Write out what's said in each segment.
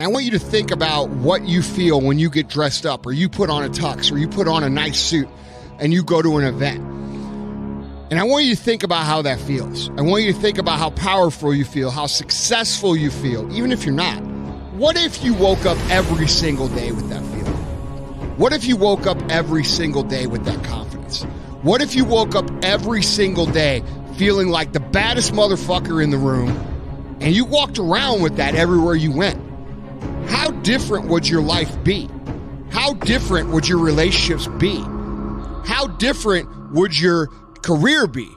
I want you to think about what you feel when you get dressed up, or you put on a tux, or you put on a nice suit and you go to an event. And I want you to think about how that feels. I want you to think about how powerful you feel, how successful you feel, even if you're not. What if you woke up every single day with that feeling? What if you woke up every single day with that confidence? What if you woke up every single day feeling like the baddest motherfucker in the room, and you walked around with that everywhere you went? How different would your life be? How different would your relationships be? How different would your career be?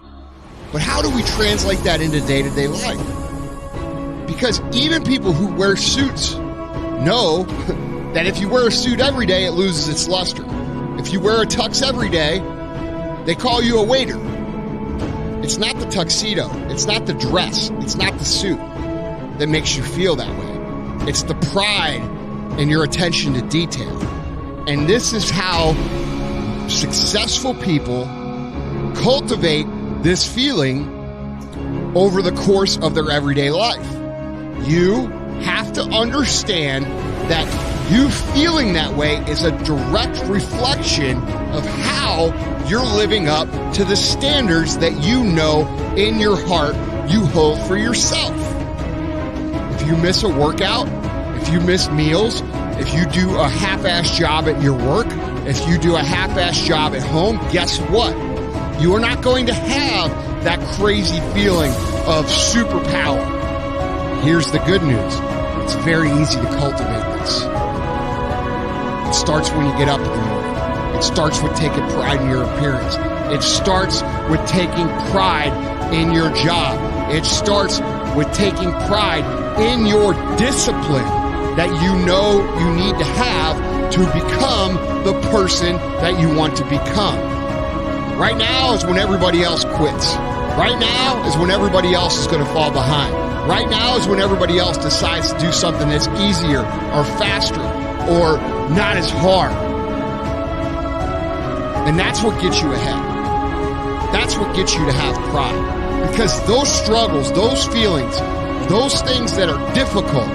But how do we translate that into day-to-day life? Because even people who wear suits know that if you wear a suit every day, it loses its luster. If you wear a tux every day, they call you a waiter. It's not the tuxedo. It's not the dress. It's not the suit that makes you feel that way. It's the pride and your attention to detail. And this is how successful people cultivate this feeling over the course of their everyday life. You have to understand that you feeling that way is a direct reflection of how you're living up to the standards that you know in your heart you hold for yourself. If you miss a workout, if you miss meals, if you do a half-ass job at your work, if you do a half-ass job at home, guess what? You are not going to have that crazy feeling of superpower. Here's the good news. It's very easy to cultivate this. It starts when you get up in the morning. It starts with taking pride in your appearance. It starts with taking pride in your job. It starts with taking pride in your discipline that you know you need to have to become the person that you want to become. Right now is when everybody else quits. Right now is when everybody else is going to fall behind. Right now is when everybody else decides to do something that's easier or faster or not as hard. And that's what gets you ahead. That's what gets you to have pride. Because those struggles, those feelings, those things that are difficult,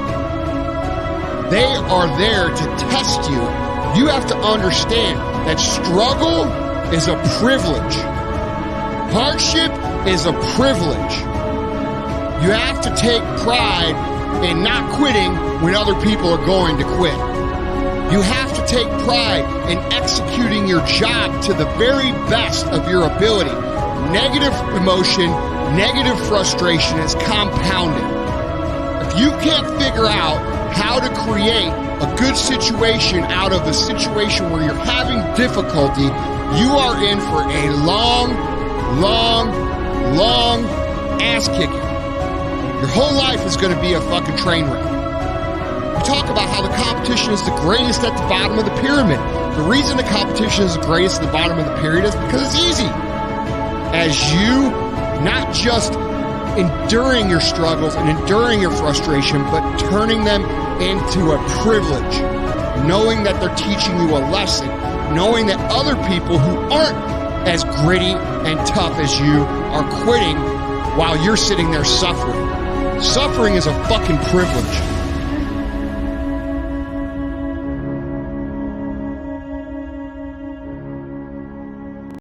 they are there to test you. You have to understand that struggle is a privilege. Hardship is a privilege. You have to take pride in not quitting when other people are going to quit. You have to take pride in executing your job to the very best of your ability. Negative emotion, negative frustration is compounded. If you can't figure out how to create a good situation out of a situation where you're having difficulty, you are in for a long ass kicking. Your whole life is going to be a fucking train wreck. We talk about how the competition is the greatest at the bottom of the pyramid. The reason the competition is the greatest at the bottom of the pyramid is because it's easy. As you not just enduring your struggles and enduring your frustration, but turning them into a privilege, knowing that they're teaching you a lesson, knowing that other people who aren't as gritty and tough as you are quitting while you're sitting there suffering. Suffering is a fucking privilege.